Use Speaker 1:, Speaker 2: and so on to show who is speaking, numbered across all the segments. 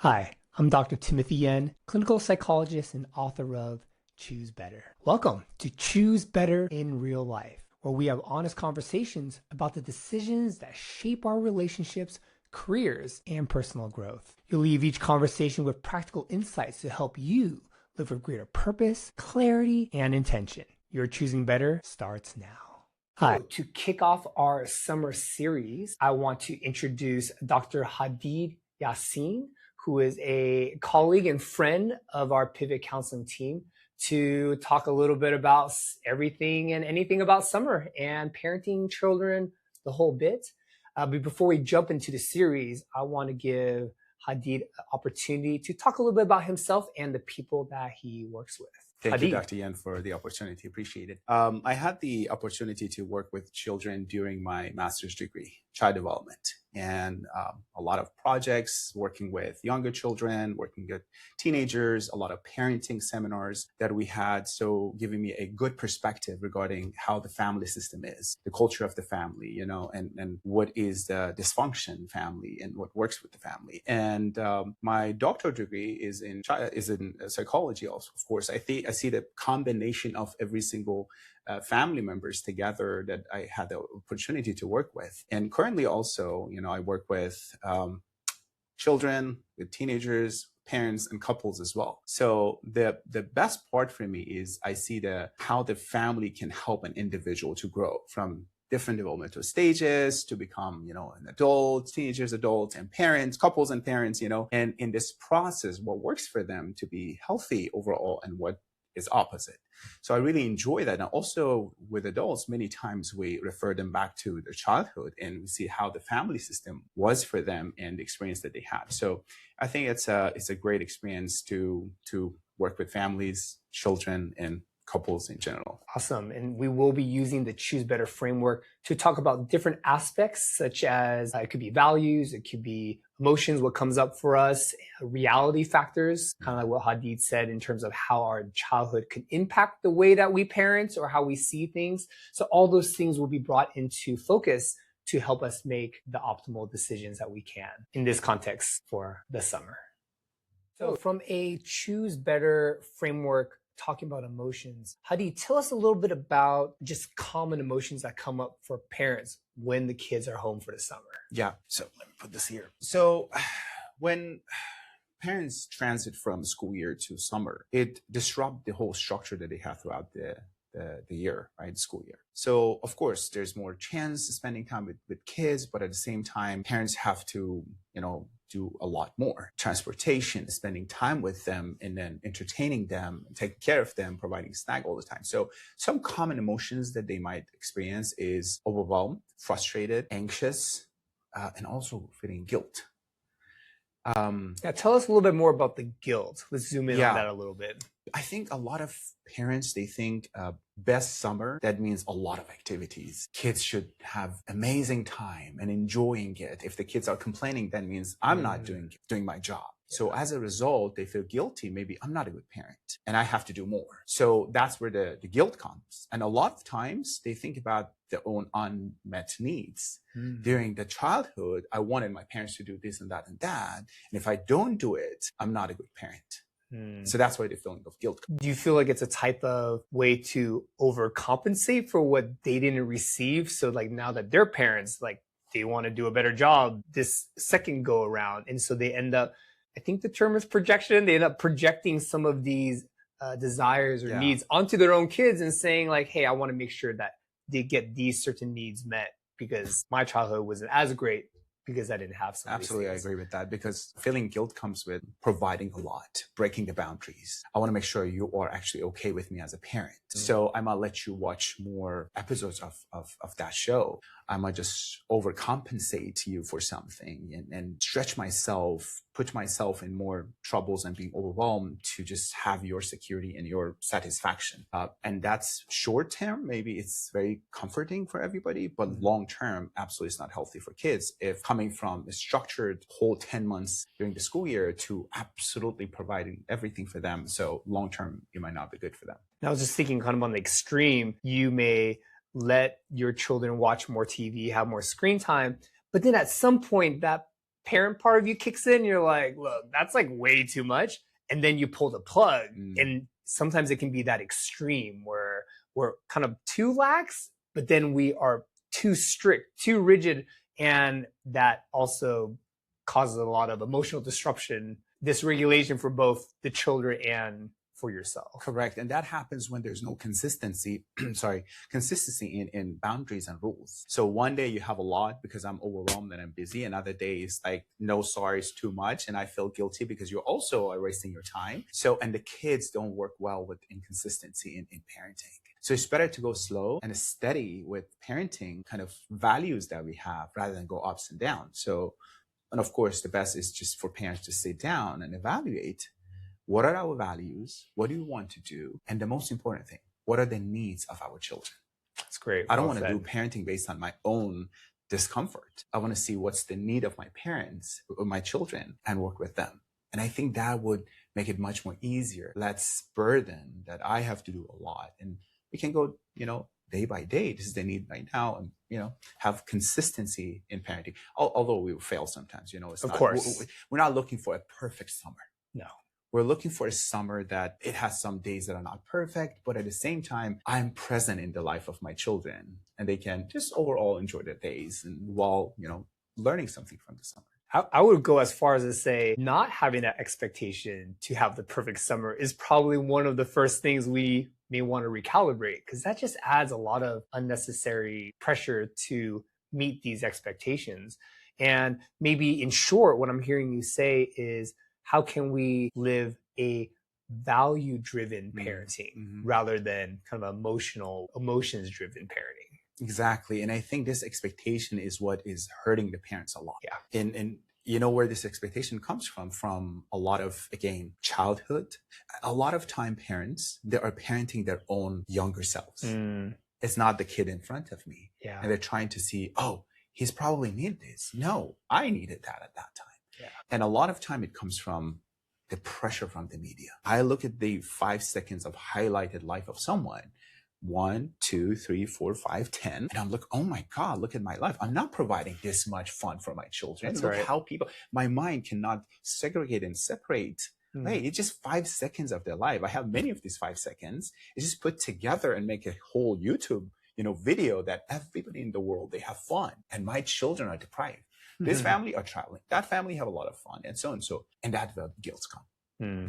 Speaker 1: Hi, I'm Dr. Timothy Yen, clinical psychologist and author of Choose Better. Welcome to Choose Better in Real Life, where we have honest conversations about the decisions that shape our relationships, careers, and personal growth. You'll leave each conversation with practical insights to help you live with greater purpose, clarity, and intention. Your Choosing Better starts now. Hi. To kick off our summer series, I want to introduce Dr. Hadi Yassin, who is a colleague and friend of our Pivot Counseling team, to talk a little bit about everything and anything about summer and parenting children, the whole bit. But before we jump into the series, I want to give Hadid an opportunity to talk a little bit about himself and the people that he works with.
Speaker 2: Thank you,
Speaker 1: Hadid.
Speaker 2: Dr. Yen, for the opportunity. Appreciate it. I had the opportunity to work with children during my master's degree, child development, and a lot of projects working with younger children, working with teenagers, a lot of parenting seminars that we had. So giving me a good perspective regarding how the family system is, the culture of the family, and what is the dysfunction family and what works with the family. And my doctoral degree is in psychology also, of course. I see the combination of every single family members together that I had the opportunity to work with. And currently also, I work with children, with teenagers, parents, and couples as well. So the best part for me is I see how the family can help an individual to grow from different developmental stages to become, an adult, teenagers, adults, and parents, couples and parents, and in this process, what works for them to be healthy overall and what is opposite. So I really enjoy that. And also with adults, many times we refer them back to their childhood and we see how the family system was for them and the experience that they had. So I think it's a great experience to work with families, children, and couples in general.
Speaker 1: Awesome. And we will be using the Choose Better framework to talk about different aspects, such as it could be values, it could be emotions, what comes up for us, reality factors, kind of like what Hadid said in terms of how our childhood could impact the way that we parent or how we see things. So all those things will be brought into focus to help us make the optimal decisions that we can in this context for the summer. So from a Choose Better framework, talking about emotions, Hadi, tell us a little bit about just common emotions that come up for parents when the kids are home for the summer.
Speaker 2: Yeah, so let me put this here. So when parents transit from school year to summer, it disrupts the whole structure that they have throughout the year, right? The school year. So of course, there's more chance spending time with kids, but at the same time, parents have to, do a lot more. Transportation, spending time with them, and then entertaining them, taking care of them, providing snack all the time. So some common emotions that they might experience is overwhelmed, frustrated, anxious, and also feeling guilt.
Speaker 1: Tell us a little bit more about the guilt. Let's zoom in on that a little bit.
Speaker 2: I think a lot of parents, they think best summer, that means a lot of activities. Kids should have amazing time and enjoying it. If the kids are complaining, that means I'm not doing my job. So as a result, they feel guilty. Maybe I'm not a good parent and I have to do more. So that's where the guilt comes. And a lot of times they think about their own unmet needs. During the childhood, I wanted my parents to do this and that and that. And if I don't do it, I'm not a good parent. So that's why the feeling of guilt.
Speaker 1: Do you feel like it's a type of way to overcompensate for what they didn't receive? So like now that they're parents, like they want to do a better job this second go around. And so they end up, I think the term is projection. They end up projecting some of these desires or needs onto their own kids and saying like, hey, I want to make sure that they get these certain needs met because my childhood wasn't as great because I didn't have some.
Speaker 2: Absolutely, I agree with that because feeling guilt comes with providing a lot, breaking the boundaries. I want to make sure you are actually okay with me as a parent. So I might let you watch more episodes of that show. I might just overcompensate you for something and stretch myself, put myself in more troubles and being overwhelmed to just have your security and your satisfaction. And that's short term. Maybe it's very comforting for everybody, but long term, absolutely it's not healthy for kids. If coming from a structured whole 10 months during the school year to absolutely providing everything for them. So long term, it might not be good for them.
Speaker 1: And I was just thinking kind of on the extreme, you may let your children watch more TV, have more screen time, but then at some point that parent part of you kicks in. You're like, look, that's like way too much. And then you pull the plug. And sometimes it can be that extreme where we're kind of too lax, but then we are too strict, too rigid. And that also causes a lot of emotional disruption, dysregulation for both the children and for yourself.
Speaker 2: Correct. And that happens when there's no consistency, consistency in boundaries and rules. So one day you have a lot because I'm overwhelmed and I'm busy. Another day is like, no, sorry, it's too much. And I feel guilty because you also are wasting your time. So, and the kids don't work well with inconsistency in parenting. So it's better to go slow and steady with parenting kind of values that we have rather than go ups and downs. So, and of course, the best is just for parents to sit down and evaluate what are our values, what do we want to do, and the most important thing, what are the needs of our children?
Speaker 1: That's great.
Speaker 2: I don't want to do parenting based on my own discomfort. I want to see what's the need of my parents or my children and work with them. And I think that would make it much more easier, less burden that I have to do a lot. And we can go, day by day, this is the need right now, and, have consistency in parenting. Although we will fail sometimes,
Speaker 1: of course.
Speaker 2: We're not looking for a perfect summer.
Speaker 1: No.
Speaker 2: We're looking for a summer that it has some days that are not perfect, but at the same time, I'm present in the life of my children and they can just overall enjoy their days and while, learning something from the summer.
Speaker 1: I would go as far as to say not having that expectation to have the perfect summer is probably one of the first things we may want to recalibrate, because that just adds a lot of unnecessary pressure to meet these expectations. And maybe in short, what I'm hearing you say is, how can we live a value-driven parenting rather than kind of emotions-driven parenting?
Speaker 2: Exactly. And I think this expectation is what is hurting the parents a lot.
Speaker 1: Yeah.
Speaker 2: And where this expectation comes from a lot of, again, childhood. A lot of time parents, they are parenting their own younger selves. It's not the kid in front of me.
Speaker 1: Yeah.
Speaker 2: And they're trying to see, oh, he's probably needed this. No, I needed that at that time.
Speaker 1: Yeah.
Speaker 2: And a lot of time it comes from the pressure from the media. I look at the 5 seconds of highlighted life of someone, 1, 2, 3, 4, 5, 10. And I'm like, oh my God, look at my life. I'm not providing this much fun for my children.
Speaker 1: That's
Speaker 2: look
Speaker 1: right.
Speaker 2: how my mind cannot segregate and separate. Right. It's just 5 seconds of their life. I have many of these 5 seconds. It's just put together and make a whole YouTube, video that everybody in the world, they have fun. And my children are deprived. This family are traveling. That family have a lot of fun and so and so. And that the guilt comes.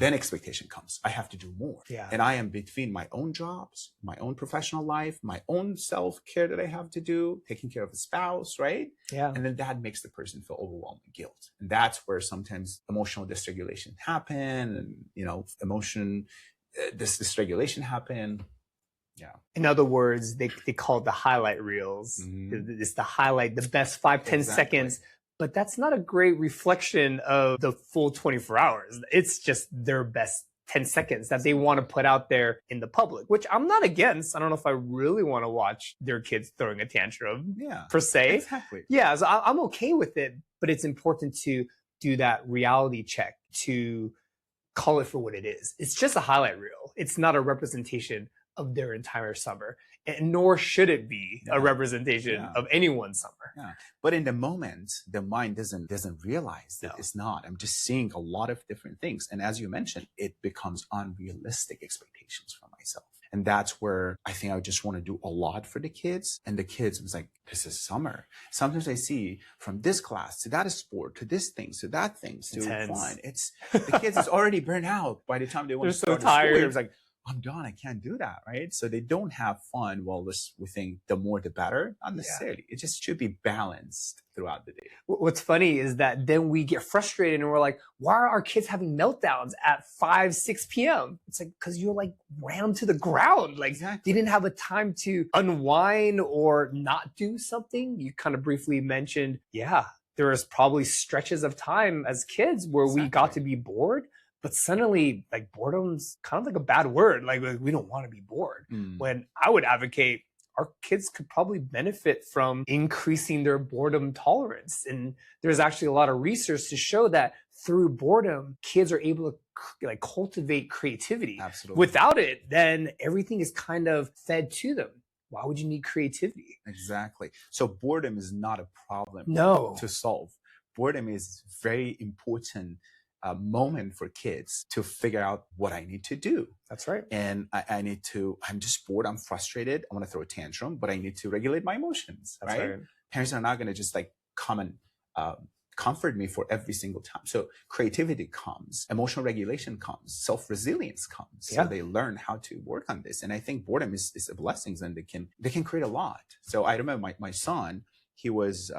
Speaker 2: Then expectation comes. I have to do more.
Speaker 1: Yeah.
Speaker 2: And I am between my own jobs, my own professional life, my own self-care that I have to do, taking care of a spouse, right?
Speaker 1: Yeah.
Speaker 2: And then that makes the person feel overwhelmed with guilt. And that's where sometimes emotional dysregulation happen and, this dysregulation happen. Yeah.
Speaker 1: In other words, they call it the highlight reels. It's the highlight, the best 5-10 seconds. But that's not a great reflection of the full 24 hours. It's just their best 10 seconds that they want to put out there in the public, which I'm not against. I don't know if I really want to watch their kids throwing a tantrum per se.
Speaker 2: Exactly.
Speaker 1: Yeah, so I'm okay with it, but it's important to do that reality check, to call it for what it is. It's just a highlight reel. It's not a representation of their entire summer, and nor should it be a representation of anyone's summer.
Speaker 2: Yeah. But in the moment, the mind doesn't realize that it's not. I'm just seeing a lot of different things. And as you mentioned, it becomes unrealistic expectations for myself. And that's where I think I just want to do a lot for the kids. And the kids was like, this is summer. Sometimes I see from this class to that sport, to this thing, to that thing, to fun. It's the kids is already burnt out by the time they want to start
Speaker 1: so tired.
Speaker 2: The school year. It's like, I'm done. I can't do that, right? So they don't have fun. Well, we think the more the better. Not necessarily. It just should be balanced throughout the day.
Speaker 1: What's funny is that then we get frustrated and we're like, why are our kids having meltdowns at 5, 6 p.m.? It's like, because you're like ran them to the ground. Like they didn't have a time to unwind or not do something. You kind of briefly mentioned, there was probably stretches of time as kids where we got to be bored. But suddenly, like, boredom's kind of like a bad word. Like we don't want to be bored. When I would advocate, our kids could probably benefit from increasing their boredom tolerance. And there's actually a lot of research to show that through boredom, kids are able to cultivate creativity.
Speaker 2: Absolutely.
Speaker 1: Without it, then everything is kind of fed to them. Why would you need creativity?
Speaker 2: Exactly. So boredom is not a problem
Speaker 1: to
Speaker 2: solve. boredom is very important moment for kids to figure out what I need to do.
Speaker 1: That's right.
Speaker 2: And I'm just bored, I'm frustrated, I want to throw a tantrum, but I need to regulate my emotions.
Speaker 1: That's right.
Speaker 2: Parents are not going to just like come and comfort me for every single time. So creativity comes, emotional regulation comes, self-resilience comes.
Speaker 1: Yeah.
Speaker 2: So they learn how to work on this. And I think boredom is a blessing, and they can create a lot. So I remember my son, he was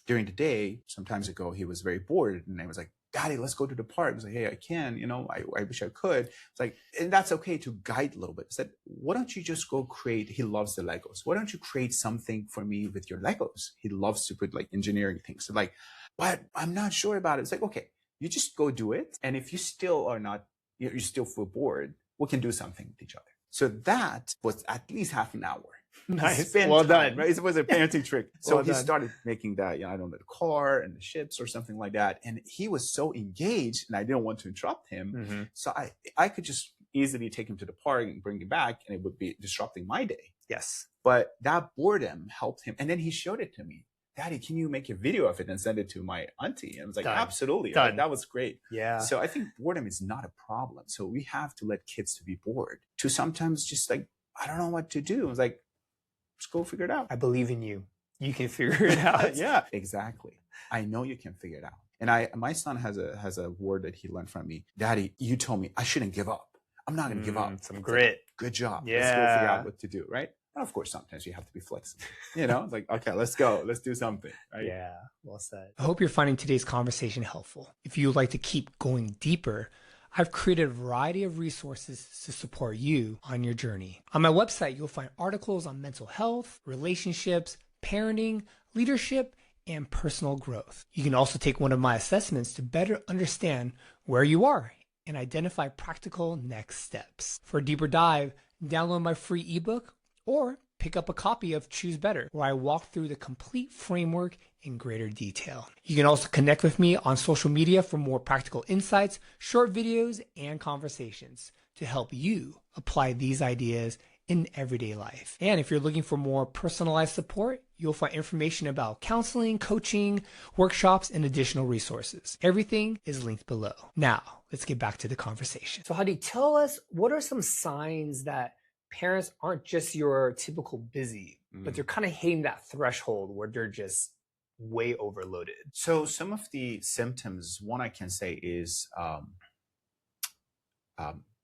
Speaker 2: during the day, some times ago, he was very bored, and I was like, Daddy, let's go to the park. I was like, hey, I can, I wish I could. It's like, and that's okay to guide a little bit. I said, why don't you just go create, he loves the Legos. Why don't you create something for me with your Legos? He loves to put like engineering things. So like, but I'm not sure about it. It's like, okay, you just go do it. And if you still are not, you still feel bored, we can do something with each other. So that was at least half an hour.
Speaker 1: Nice. Well done.
Speaker 2: Right? It was a parenting trick. So
Speaker 1: Well
Speaker 2: he
Speaker 1: done.
Speaker 2: started making that, I don't know, the car and the ships or something like that. And he was so engaged, and I didn't want to interrupt him.
Speaker 1: Mm-hmm.
Speaker 2: So I could just easily take him to the park and bring him back, and it would be disrupting my day.
Speaker 1: Yes.
Speaker 2: But that boredom helped him. And then he showed it to me. Daddy, can you make a video of it and send it to my auntie? And I was like,
Speaker 1: Done.
Speaker 2: Absolutely.
Speaker 1: Done.
Speaker 2: Right? That was great.
Speaker 1: Yeah.
Speaker 2: So I think boredom is not a problem. So we have to let kids to be bored, to sometimes just like, I don't know what to do. I was like, just go figure it out.
Speaker 1: I believe in you. You can figure it out.
Speaker 2: Yeah, exactly. I know you can figure it out. And my son has a word that he learned from me. Daddy, you told me I shouldn't give up. I'm not going to give up.
Speaker 1: Some grit.
Speaker 2: Like, good job.
Speaker 1: Yeah.
Speaker 2: Let's go figure out what to do, right? And of course, sometimes you have to be flexible. It's like, okay, let's go. Let's do something, right?
Speaker 1: Yeah, well said. I hope you're finding today's conversation helpful. If you would like to keep going deeper, I've created a variety of resources to support you on your journey. On my website, you'll find articles on mental health, relationships, parenting, leadership, and personal growth. You can also take one of my assessments to better understand where you are and identify practical next steps. For a deeper dive, download my free ebook or pick up a copy of Choose Better, where I walk through the complete framework in greater detail. You can also connect with me on social media for more practical insights, short videos, and conversations to help you apply these ideas in everyday life. And if you're looking for more personalized support, you'll find information about counseling, coaching, workshops, and additional resources. Everything is linked below. Now, let's get back to the conversation. So Hadi, tell us, what are some signs that parents aren't just your typical busy, but they're kind of hitting that threshold where they're just way overloaded?
Speaker 2: So some of the symptoms, one I can say is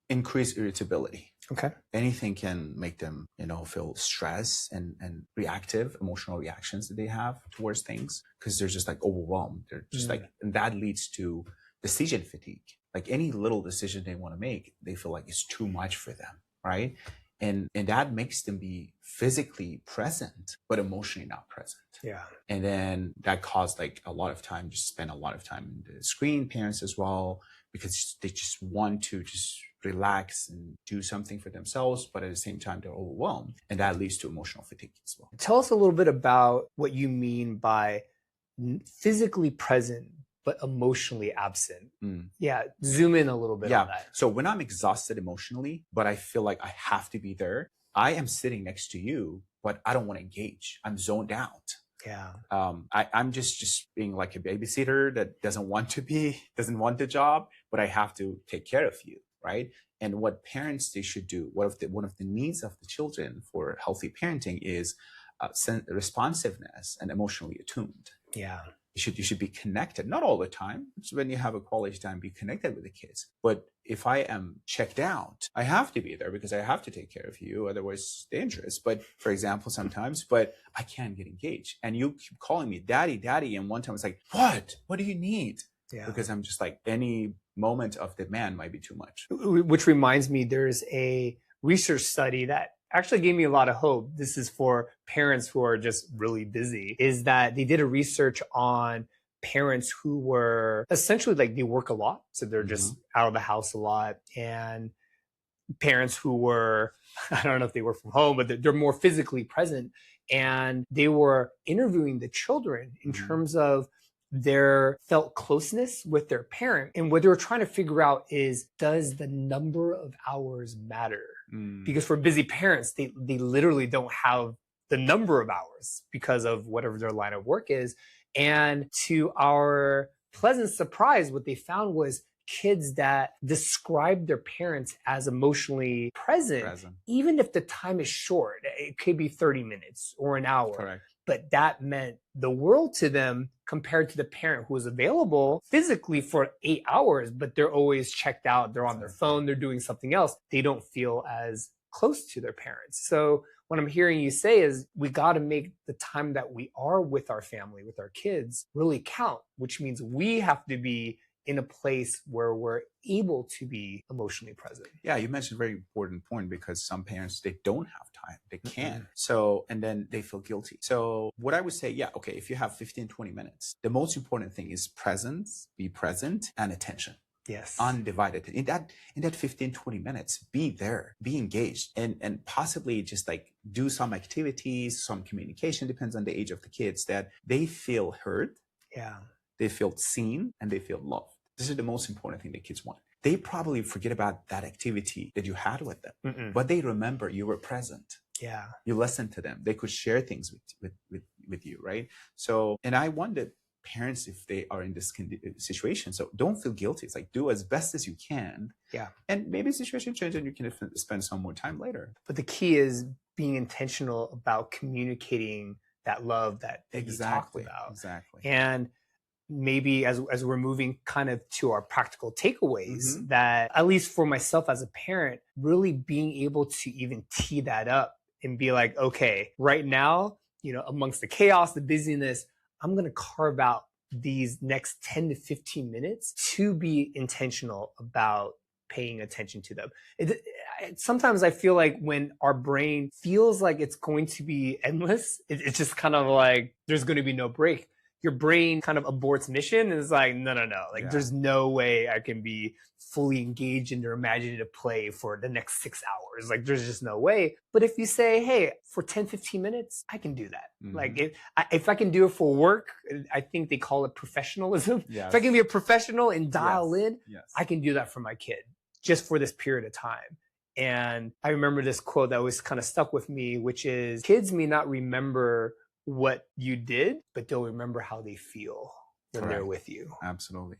Speaker 2: increased irritability.
Speaker 1: Okay.
Speaker 2: Anything can make them, feel stress and reactive, emotional reactions that they have towards things, because they're just like overwhelmed. They're just like, and that leads to decision fatigue. Like any little decision they want to make, they feel like it's too much for them, right? And that makes them be physically present, but emotionally not present.
Speaker 1: Yeah.
Speaker 2: And then that caused like a lot of time, just spend a lot of time in the screen, parents as well, because they just want to just relax and do something for themselves, but at the same time, they're overwhelmed. And that leads to emotional fatigue as well.
Speaker 1: Tell us a little bit about what you mean by physically present, but emotionally absent. Yeah, zoom in a little bit on that.
Speaker 2: So when I'm exhausted emotionally, but I feel like I have to be there, I am sitting next to you, but I don't want to engage. I'm zoned out.
Speaker 1: Yeah.
Speaker 2: I'm just being like a babysitter that doesn't want the job, but I have to take care of you, right? And what parents, they should do, one of the needs of the children for healthy parenting is responsiveness and emotionally attuned.
Speaker 1: Yeah.
Speaker 2: You should be connected, not all the time. So when you have a quality time, be connected with the kids. But if I am checked out, I have to be there because I have to take care of you. Otherwise, it's dangerous. But for example, sometimes, but I can't get engaged. And you keep calling me daddy, daddy. And one time it's like, what do you need?
Speaker 1: Yeah.
Speaker 2: Because I'm just like, any moment of demand might be too much.
Speaker 1: Which reminds me, there's a research study that actually gave me a lot of hope. This is for parents who are just really busy, is that they did a research on parents who were essentially like they work a lot. So they're just out of the house a lot. And parents who were, I don't know if they work from home, but they're more physically present. And they were interviewing the children in terms of their felt closeness with their parent. And what they were trying to figure out is, does the number of hours matter? Because for busy parents, they literally don't have the number of hours because of whatever their line of work is. And to our pleasant surprise, what they found was kids that describe their parents as emotionally present, even if the time is short, it could be 30 minutes or an hour.
Speaker 2: Correct.
Speaker 1: But that meant the world to them compared to the parent who was available physically for 8 hours, but they're always checked out. They're on their phone. They're doing something else. They don't feel as close to their parents. So what I'm hearing you say is we got to make the time that we are with our family, with our kids, really count, which means we have to be in a place where we're able to be emotionally present.
Speaker 2: Yeah, you mentioned a very important point because some parents, they don't have time. They can't. So, and then they feel guilty. So what I would say, yeah, okay, if you have 15, 20 minutes, the most important thing is presence, be present, and attention.
Speaker 1: Yes.
Speaker 2: Undivided. In that 15, 20 minutes, be there, be engaged, and possibly just like do some activities, some communication, depends on the age of the kids, that they feel heard.
Speaker 1: Yeah.
Speaker 2: They feel seen and they feel loved. This is the most important thing that kids want. They probably forget about that activity that you had with them, but they remember you were present.
Speaker 1: Yeah.
Speaker 2: You listened to them. They could share things with you, right? So, and I wondered, parents, if they are in this situation, so don't feel guilty. It's like, do as best as you can.
Speaker 1: Yeah.
Speaker 2: And maybe the situation changes and you can spend some more time later.
Speaker 1: But the key is being intentional about communicating that love that you talked about.
Speaker 2: Exactly.
Speaker 1: And maybe as we're moving kind of to our practical takeaways, that at least for myself as a parent, really being able to even tee that up and be like, okay, right now, amongst the chaos, the busyness, I'm going to carve out these next 10 to 15 minutes to be intentional about paying attention to them. Sometimes I feel like when our brain feels like it's going to be endless, it's just kind of like there's going to be no break. Your brain kind of aborts mission and is like, no. Like, there's no way I can be fully engaged in their imaginative play for the next 6 hours. Like, there's just no way. But if you say, hey, for 10, 15 minutes, I can do that. Like, if I can do it for work, I think they call it professionalism. If I can be a professional and dial in, I can do that for my kid just for this period of time. And I remember this quote that was kind of stuck with me, which is, kids may not remember what you did, but they'll remember how they feel when they're with you.
Speaker 2: Absolutely.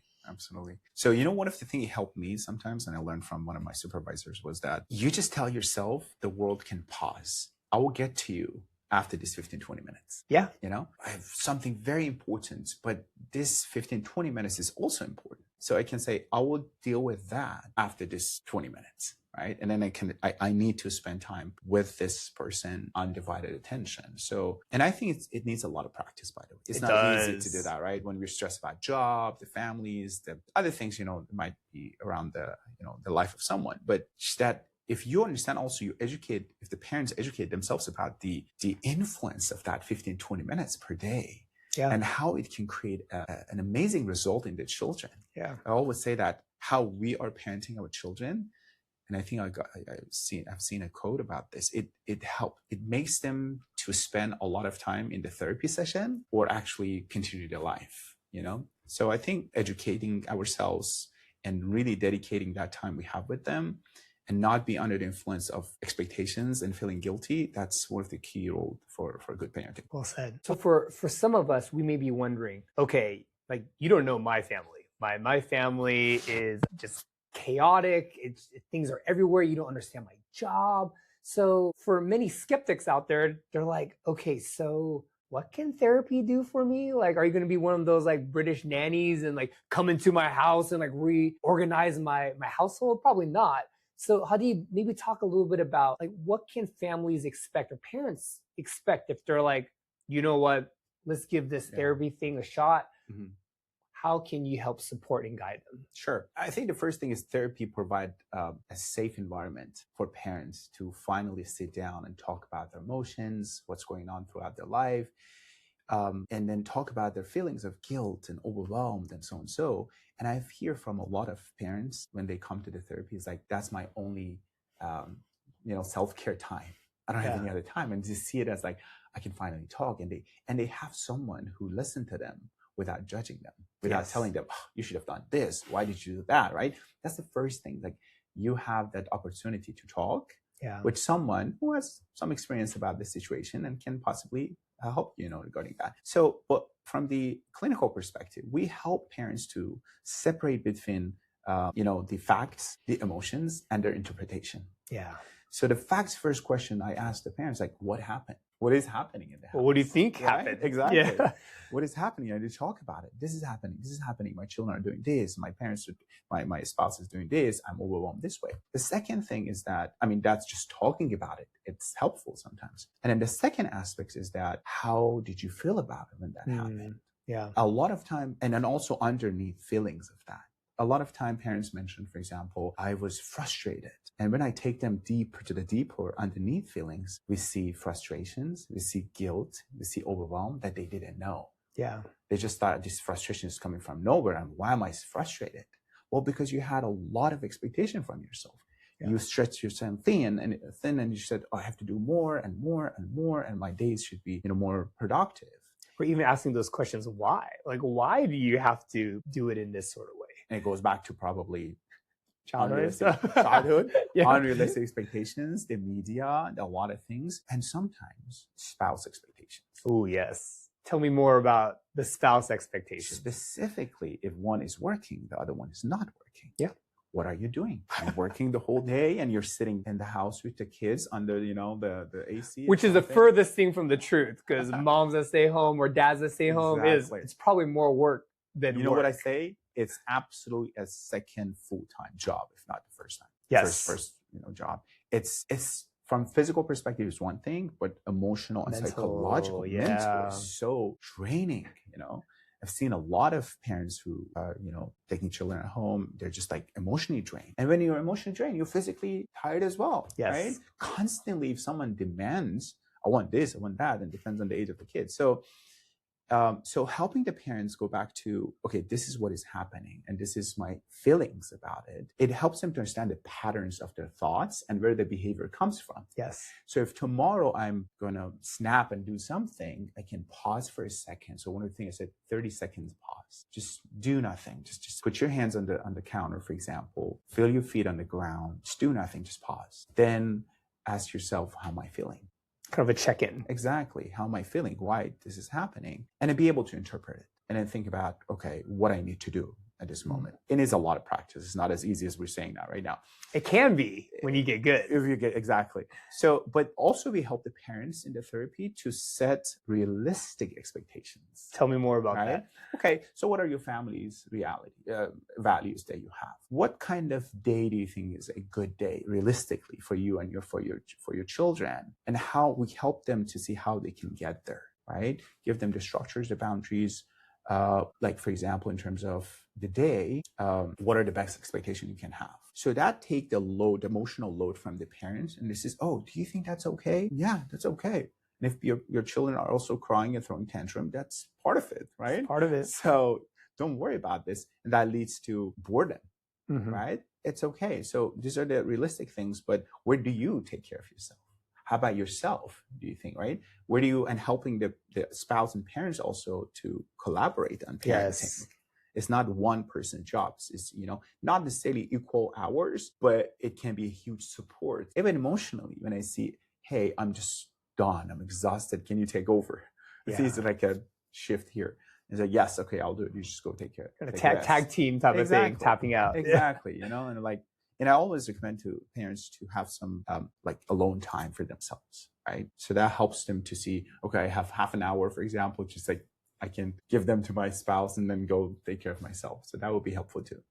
Speaker 2: So, one of the things that helped me sometimes, and I learned from one of my supervisors, was that you just tell yourself the world can pause. I will get to you after this 15, 20 minutes.
Speaker 1: Yeah.
Speaker 2: I have something very important, but this 15, 20 minutes is also important. So I can say, I will deal with that after this 20 minutes. Right. And then I need to spend time with this person, undivided attention. So, and I think it needs a lot of practice, by the way. It's not easy to do that, right? When we're stressed about job, the families, the other things, might be around the life of someone. But just that if you understand also, if the parents educate themselves about the influence of that 15, 20 minutes per day. Yeah. And how it can create an amazing result in the children.
Speaker 1: Yeah.
Speaker 2: I always say that how we are parenting our children. And I think I've seen a quote about this. It makes them to spend a lot of time in the therapy session or actually continue their life, So I think educating ourselves and really dedicating that time we have with them and not be under the influence of expectations and feeling guilty, that's one of the key roles for good parenting.
Speaker 1: Well said. So for some of us, we may be wondering, okay, like, you don't know my family. My family is just chaotic. Things are everywhere. You don't understand my job. So for many skeptics out there, they're like, okay, so what can therapy do for me? Like, are you going to be one of those like British nannies and like come into my house and like reorganize my household? Probably not. So Hadi, maybe talk a little bit about like, what can families expect or parents expect if they're like, you know what, let's give this therapy thing a shot. How can you help support and guide them?
Speaker 2: Sure. I think the first thing is therapy provide a safe environment for parents to finally sit down and talk about their emotions, what's going on throughout their life, and then talk about their feelings of guilt and overwhelmed and so and so. And I hear from a lot of parents when they come to the therapy, it's like, that's my only, self-care time. I don't have any other time. And just see it as like, I can finally talk. And they have someone who listens to them without judging them, without telling them, oh, you should have done this. Why did you do that? Right? That's the first thing. Like, you have that opportunity to talk with someone who has some experience about this situation and can possibly help you, regarding that. So, but from the clinical perspective, we help parents to separate between the facts, the emotions, and their interpretation.
Speaker 1: Yeah.
Speaker 2: So the facts first question I ask the parents, like, what happened? What is happening in the house?
Speaker 1: Well, what do you think happened?
Speaker 2: Exactly.
Speaker 1: Yeah.
Speaker 2: What is happening? I need to talk about it. This is happening. This is happening. My children are doing this. My spouse is doing this. I'm overwhelmed this way. The second thing is that, that's just talking about it. It's helpful sometimes. And then the second aspect is that, how did you feel about it when that happened?
Speaker 1: Yeah.
Speaker 2: A lot of time, and then also underneath feelings of that. A lot of time parents mention, for example, I was frustrated. And when I take them deeper to the deeper underneath feelings, we see frustrations, we see guilt, we see overwhelm that they didn't know.
Speaker 1: Yeah.
Speaker 2: They just thought this frustration is coming from nowhere. And why am I frustrated? Well, because you had a lot of expectation from yourself. Yeah. You stretched yourself thin and you said, I have to do more and more and more. And my days should be, more productive.
Speaker 1: We're even asking those questions, why? Like, why do you have to do it in this sort of way?
Speaker 2: And it goes back to probably
Speaker 1: childhood, yeah.
Speaker 2: Unrealistic expectations, the media, a lot of things, and sometimes spouse expectations.
Speaker 1: Oh, yes. Tell me more about the spouse expectations.
Speaker 2: Specifically, if one is working, the other one is not working.
Speaker 1: Yeah.
Speaker 2: What are you doing? You're working the whole day and you're sitting in the house with the kids under, the AC.
Speaker 1: Which is the furthest thing from the truth, because moms that stay home or dads that stay home it's probably more work than work.
Speaker 2: You know what I say? It's absolutely a second full-time job, if not the first time.
Speaker 1: Yes.
Speaker 2: First job. It's from physical perspective is one thing, but emotional and psychological, mental is so draining, I've seen a lot of parents who are, taking children at home. They're just like emotionally drained. And when you're emotionally drained, you're physically tired as well.
Speaker 1: Yes.
Speaker 2: Right? Constantly, if someone demands, I want this, I want that, and it depends on the age of the kid. So helping the parents go back to, okay, this is what is happening and this is my feelings about it. It helps them to understand the patterns of their thoughts and where the behavior comes from.
Speaker 1: Yes.
Speaker 2: So if tomorrow I'm going to snap and do something, I can pause for a second. So one of the things I said, 30 seconds pause. Just do nothing. Just put your hands on the counter, for example. Feel your feet on the ground. Just do nothing. Just pause. Then ask yourself, how am I feeling?
Speaker 1: Kind of a check-in.
Speaker 2: Exactly. How am I feeling? Why this is happening? And then be able to interpret it. And then think about, okay, what I need to do at this moment. It is a lot of practice. It's not as easy as we're saying that right now.
Speaker 1: It can be when you get good.
Speaker 2: If you get, exactly. So, but also we help the parents in the therapy to set realistic expectations.
Speaker 1: Tell me more about that.
Speaker 2: Okay. So what are your family's values that you have? What kind of day do you think is a good day realistically for you and for your children? And how we help them to see how they can get there, right? Give them the structures, the boundaries. Like, for example, in terms of the day, what are the best expectations you can have? So that take the load, the emotional load from the parents. And this is, oh, do you think that's okay? Yeah, that's okay. And if your children are also crying and throwing tantrum, that's part of it, right?
Speaker 1: It's part of it.
Speaker 2: So don't worry about this. And that leads to boredom, right? It's okay. So these are the realistic things, but where do you take care of yourself? How about yourself, do you think, right? Where do you, and helping the spouse and parents also to collaborate on parenting. Yes. It's not one person's jobs. It's, not necessarily equal hours, but it can be a huge support. Even emotionally, when I see, hey, I'm just done. I'm exhausted. Can you take over? Yeah. It's like a shift here. It's like, yes, okay, I'll do it. You just go take care.
Speaker 1: Kind of tag team type of thing, tapping out.
Speaker 2: Exactly, and I always recommend to parents to have some alone time for themselves, right? So that helps them to see, okay, I have half an hour, for example, just like I can give them to my spouse and then go take care of myself. So that would be helpful too.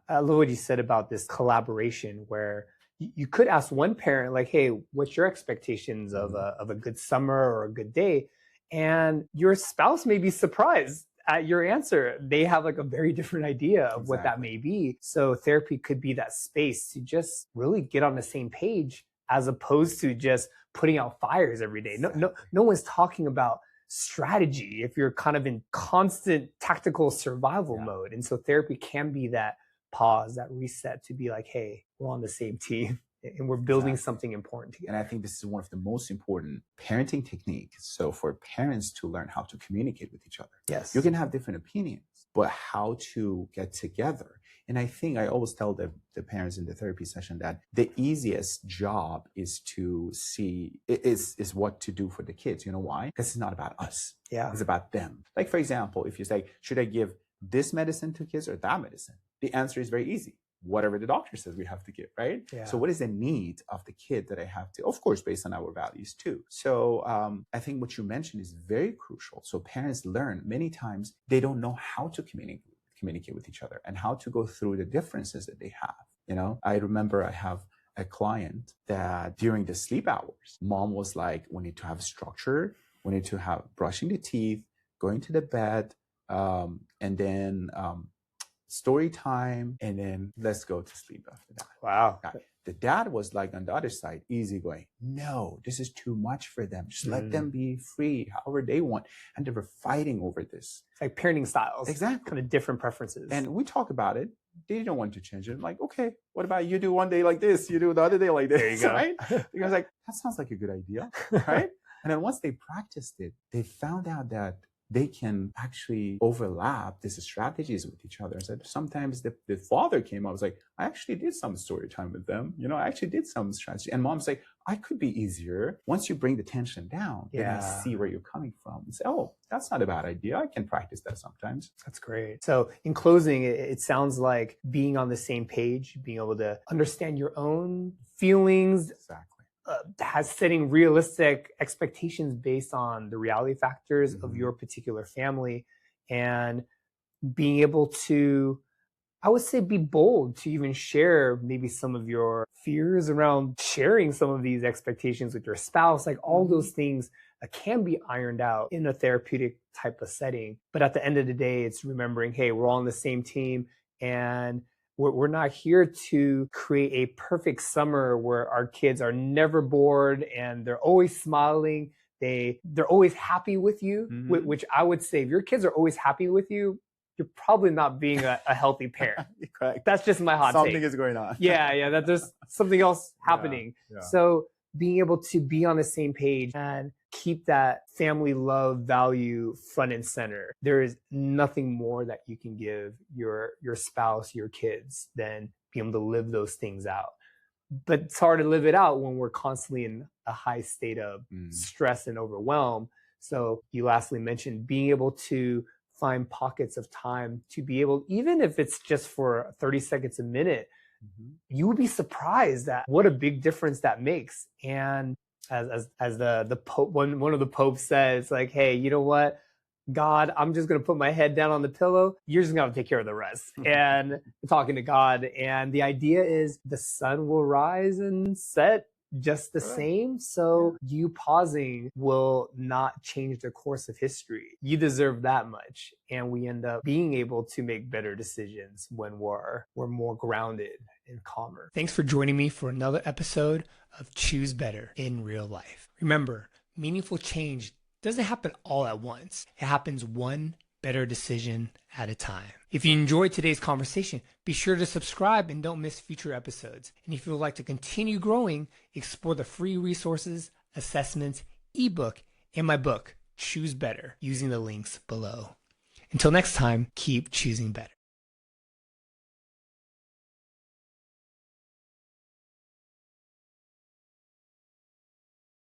Speaker 1: I love what you said about this collaboration where you could ask one parent, like, hey, what's your expectations of a good summer or a good day? And your spouse may be surprised at your answer. They have like a very different idea of what that may be. So therapy could be that space to just really get on the same page as opposed to just putting out fires every day. No one's talking about strategy if you're kind of in constant tactical survival mode. And so therapy can be that pause, that reset to be like, hey, we're on the same team and we're building something important together.
Speaker 2: And I think this is one of the most important parenting techniques. So for parents to learn how to communicate with each other.
Speaker 1: Yes.
Speaker 2: You can have different opinions, but how to get together And I think I always tell the parents in the therapy session that the easiest job is to see, is what to do for the kids. You know why? Because it's not about us.
Speaker 1: Yeah.
Speaker 2: It's about them. Like, for example, if you say, should I give this medicine to kids or that medicine? The answer is very easy. Whatever the doctor says we have to give, right?
Speaker 1: Yeah.
Speaker 2: So what is the need of the kid that I have to, of course, based on our values too. So I think what you mentioned is very crucial. So parents learn many times they don't know how to communicate with each other and how to go through the differences that they have. You know, I remember I have a client that during the sleep hours, mom was like, we need to have structure. We need to have brushing the teeth, going to the bed, and then story time, and then let's go to sleep after that.
Speaker 1: Wow.
Speaker 2: The dad was like on the other side, easygoing. No, this is too much for them. Just let them be free, however they want. And they were fighting over this.
Speaker 1: It's like parenting styles.
Speaker 2: Exactly.
Speaker 1: Kind of different preferences.
Speaker 2: And we talk about it. They don't want to change it. I'm like, okay, what about you do one day like this? You do the other day like this.
Speaker 1: There you go.
Speaker 2: Right? Because like, that sounds like a good idea. Right? And then once they practiced it, they found out that they can actually overlap these strategies with each other. So sometimes the father came up, was like, I actually did some story time with them. You know, I actually did some strategy. And mom's like, I could be easier. Once you bring the tension down, then I see where you're coming from and say, oh, that's not a bad idea. I can practice that sometimes.
Speaker 1: That's great. So in closing, it sounds like being on the same page, being able to understand your own feelings.
Speaker 2: Exactly.
Speaker 1: Has setting realistic expectations based on the reality factors of your particular family, and being able to, I would say, be bold to even share maybe some of your fears around sharing some of these expectations with your spouse. Like all those things can be ironed out in a therapeutic type of setting. But at the end of the day, it's remembering, hey, we're all on the same team, and we're not here to create a perfect summer where our kids are never bored and they're always smiling. They're always happy with you, which I would say if your kids are always happy with you, you're probably not being a healthy parent.
Speaker 2: Correct.
Speaker 1: That's just my hot take.
Speaker 2: Something is going on.
Speaker 1: That there's something else happening.
Speaker 2: Yeah.
Speaker 1: So being able to be on the same page and keep that family love value front and center. There is nothing more that you can give your spouse, your kids, than being able to live those things out. But it's hard to live it out when we're constantly in a high state of stress and overwhelm. So you lastly mentioned being able to find pockets of time to be able, even if it's just for 30 seconds a minute, you would be surprised at what a big difference that makes. And as the Pope, one of the popes says, like, hey, you know what, God, I'm just going to put my head down on the pillow. You're just going to take care of the rest. And talking to God. And the idea is the sun will rise and set just the same. So you pausing will not change the course of history. You deserve that much. And we end up being able to make better decisions when we're more grounded and calmer. Thanks for joining me for another episode of Choose Better in Real Life. Remember, meaningful change doesn't happen all at once. It happens one better decision at a time. If you enjoyed today's conversation, be sure to subscribe and don't miss future episodes. And if you would like to continue growing, explore the free resources, assessments, ebook, and my book, Choose Better, using the links below. Until next time, keep choosing better.